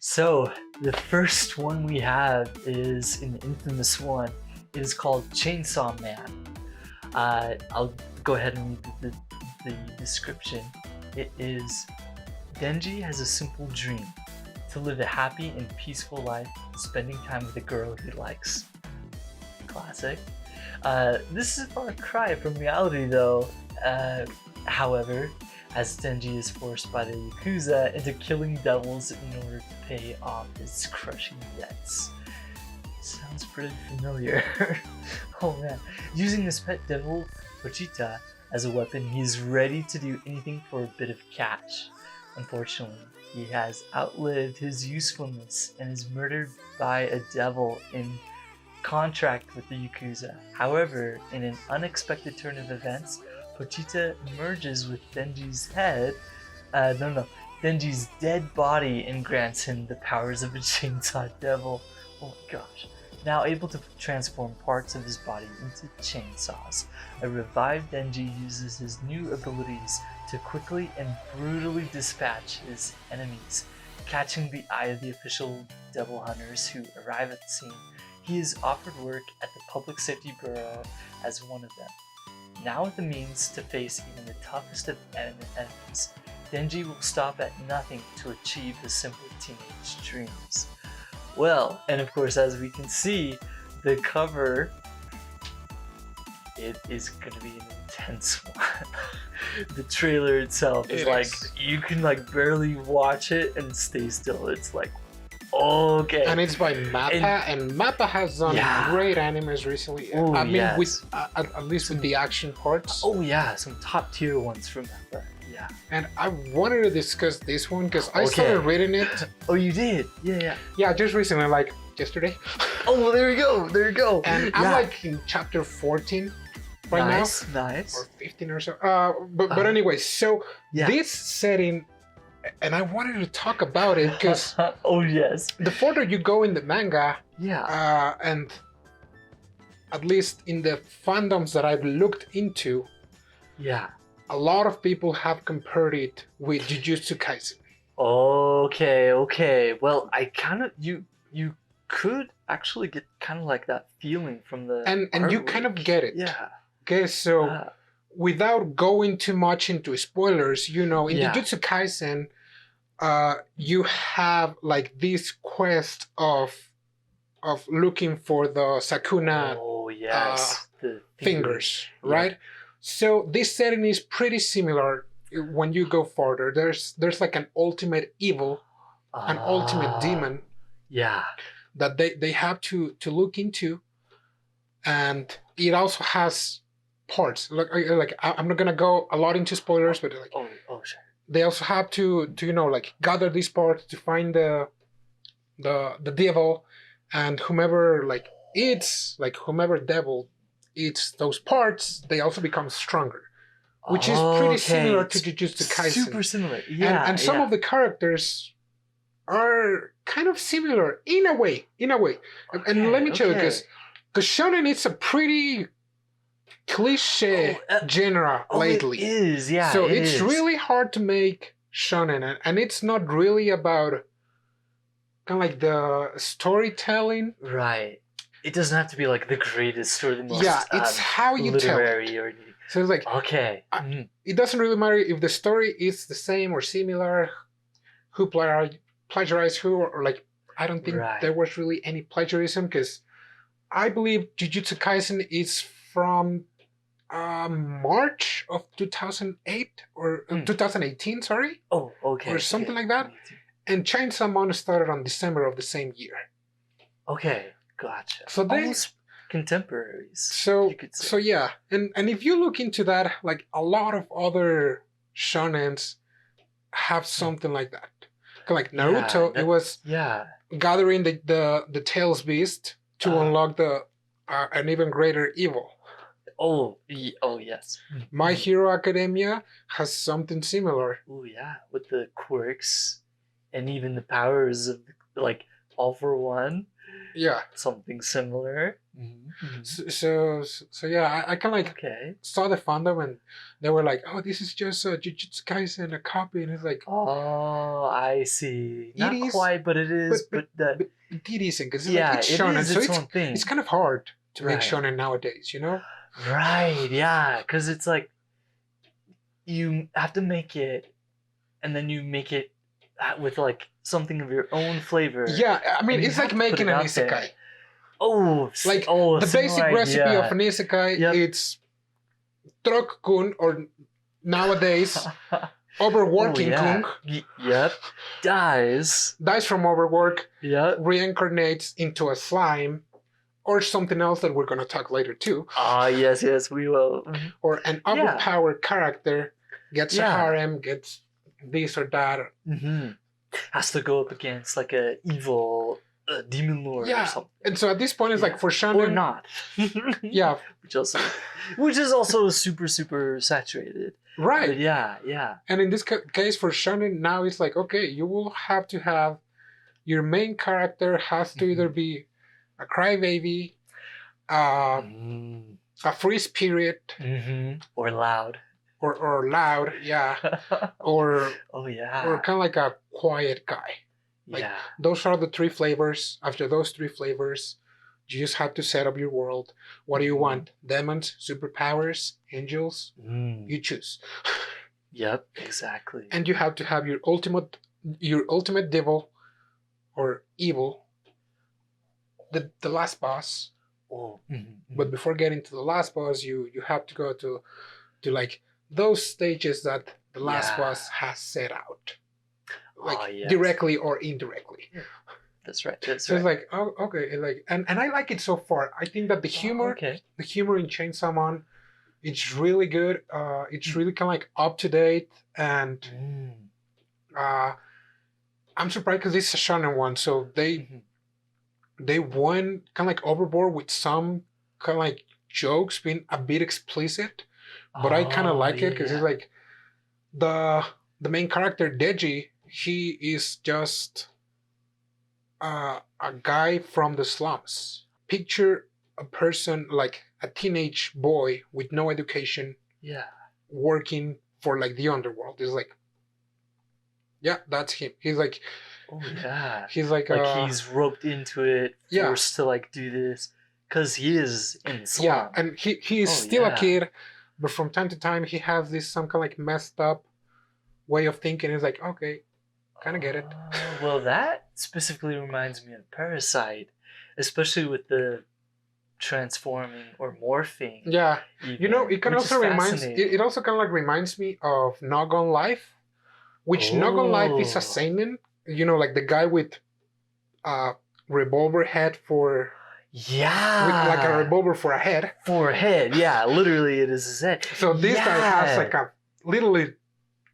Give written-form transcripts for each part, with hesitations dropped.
So the first one we have is an infamous one. It is called Chainsaw Man. I'll go ahead and read the description. It is, Denji has a simple dream, to live a happy and peaceful life, spending time with a girl he likes. Classic. This is a far cry from reality though. However, as Denji is forced by the Yakuza into killing devils in order to pay off his crushing debts. Sounds pretty familiar. Oh man. Using his pet devil, Pochita, as a weapon, he is ready to do anything for a bit of cash. Unfortunately, he has outlived his usefulness and is murdered by a devil in contract with the Yakuza. However, in an unexpected turn of events, Pochita merges with Denji's Denji's dead body and grants him the powers of a chainsaw devil. Oh my gosh. Now able to transform parts of his body into chainsaws, a revived Denji uses his new abilities to quickly and brutally dispatch his enemies. Catching the eye of the official devil hunters who arrive at the scene, he is offered work at the Public Safety Bureau as one of them. Now with the means to face even the toughest of enemies, Denji will stop at nothing to achieve his simple teenage dreams. Well, and of course, as we can see, the cover, it is going to be an intense one. The trailer itself is like, you can like barely watch it and stay still. It's like, okay. And it's by Mappa, and Mappa has done great animes recently. Oh, I mean, yes. with at least with the action parts. Oh yeah, some top tier ones from Mappa. Yeah. And I wanted to discuss this one because I started reading it. Oh, you did? Yeah. Yeah, just recently, like yesterday. Oh, well, there you go. There you go. And I'm like in chapter 14 right now. Nice. Or 15 or so. But anyway, so this setting, and I wanted to talk about it because oh yes, the further you go in the manga, and at least in the fandoms that I've looked into, a lot of people have compared it with Jujutsu Kaisen. Okay. Well, I kind of you could actually get kind of like that feeling from the and you kind of get it. Yeah. Okay, so without going too much into spoilers, you know, in Jujutsu Kaisen, you have like this quest of looking for the Sakuna the fingers, right? So this setting is pretty similar when you go further. There's like an ultimate evil, an ultimate demon that they have to look into, and it also has parts. Like I'm not gonna go a lot into spoilers, but like sure. They also have to you know, like gather these parts to find the devil, and whomever whomever devil eats those parts, they also become stronger, which is pretty similar to Jujutsu Kaisen. Super similar, yeah. And some of the characters are kind of similar in a way. And let me tell you, because shonen is a pretty cliche genre lately. It is, yeah. So it's really hard to make shonen, and it's not really about kind of like the storytelling. Right. It doesn't have to be like the greatest or the most it's how you tell it. Or so it's like it doesn't really matter if the story is the same or similar, who plagiarized who, or like I don't think there was really any plagiarism, because I believe Jujutsu Kaisen is from March of 2008 or 2018, sorry. Oh, okay. Or something like that. And Chainsaw Man started on December of the same year. Okay, gotcha. So they almost contemporaries. So yeah, and if you look into that, like a lot of other shonens have something like that. Like Naruto, it was gathering the Tails Beast to unlock the an even greater evil. Oh yes. My Hero Academia has something similar. Oh yeah, with the quirks and even the powers of like All for One, Yeah. something similar. So yeah, I kind of like Okay. saw the fandom and they were like, oh, this is just Jujutsu Kaisen, a copy, and it's like, Oh, I see. It Not is, quite, but it is. But that. but it isn't because Yeah, like it's it shonen, is so its own thing. it's kind of hard to make Right. shonen nowadays, you know? Right. Yeah, because it's like you have to make it, and then you make it with like something of your own flavor. Yeah, I mean, And you it's have like to put making it an out there. isekai. Oh, Like oh, the similar basic recipe idea. of an isekai, Yep. it's Trok-kun, or nowadays overworking kun, Yep. Dies from overwork, Yep. reincarnates into a slime, or something else that we're going to talk later too. Yes, we will. Or an overpowered character gets a harem, gets this or that. Has to go up against like a evil demon lord or something. And so at this point, it's like for shonen or not. Yeah. Which is also super saturated. Right. But yeah. And in this case for shonen, now it's like, okay, you will have to have your main character has to either be a crybaby, a free spirit, or loud. Or loud, yeah. Or or kind of like a quiet guy. Like, those are the three flavors. After those three flavors, you just have to set up your world. What do you want? Demons, superpowers, angels? You choose. Yep, exactly. And you have to have your ultimate devil or evil, the last boss. But before getting to the last boss, you have to go to like those stages that the last boss has set out. Like directly or indirectly. That's right. So it's like, oh, okay, like, and I like it so far. I think that the humor in Chainsaw Man, it's really good. It's really kind of like up to date, and I'm surprised because it's a shonen one, so they went kind of like overboard with some kind of like jokes being a bit explicit, but I kind of like it because it's like the main character Deji. He is just a guy from the slums. Picture a person like a teenage boy with no education, working for like the underworld. It's like, yeah, that's him. He's like, he's like he's roped into it, forced to like do this because he is in the slum. Yeah, and he is still a kid, but from time to time he has this some kind of like messed up way of thinking. It's like, okay, kind of get it. Well, that specifically reminds me of Parasite, especially with the transforming or morphing. Yeah, even, it can also it also kind of like reminds me of Not Gone Life, which Not Gone Life is a seinen. Like the guy with revolver head for with like a revolver for a head. For a head, yeah, literally it is his head. So this guy has like a literally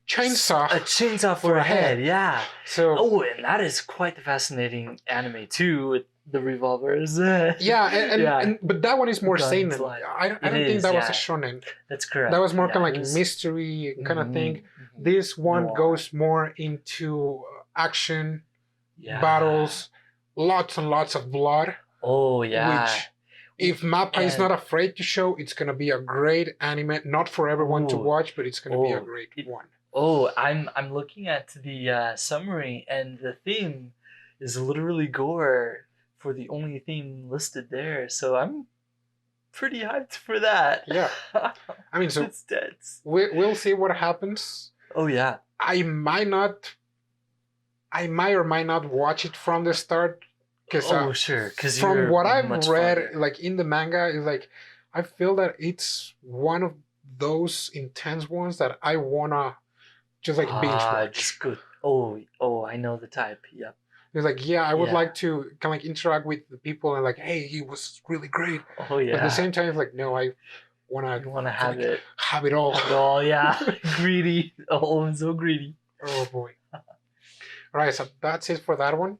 chainsaw. A chainsaw for a head, yeah. So and that is quite the fascinating anime too with the revolvers. And but that one is more seinen. I don't think that was a shonen. That's correct. That was more kind of like mystery kind of thing. This one goes more into action, battles, lots and lots of blood. Which, if Mappa is not afraid to show, it's gonna be a great anime. Not for everyone to watch, but it's gonna be a great one. I'm looking at the summary, and the theme is literally gore for the only theme listed there. So I'm pretty hyped for that. Yeah, I mean, so it's dead. We'll see what happens. I might or might not watch it from the start. Because from what I've read, like in the manga, is like I feel that it's one of those intense ones that I wanna just like binge watch. Just good. I know the type. Yep. It's like, I would like to kind of like interact with the people and like, hey, he was really great. But at the same time, it's like, no, I wanna have it. Have it all. Greedy. I'm so greedy. Oh boy. All right, so that's it for that one.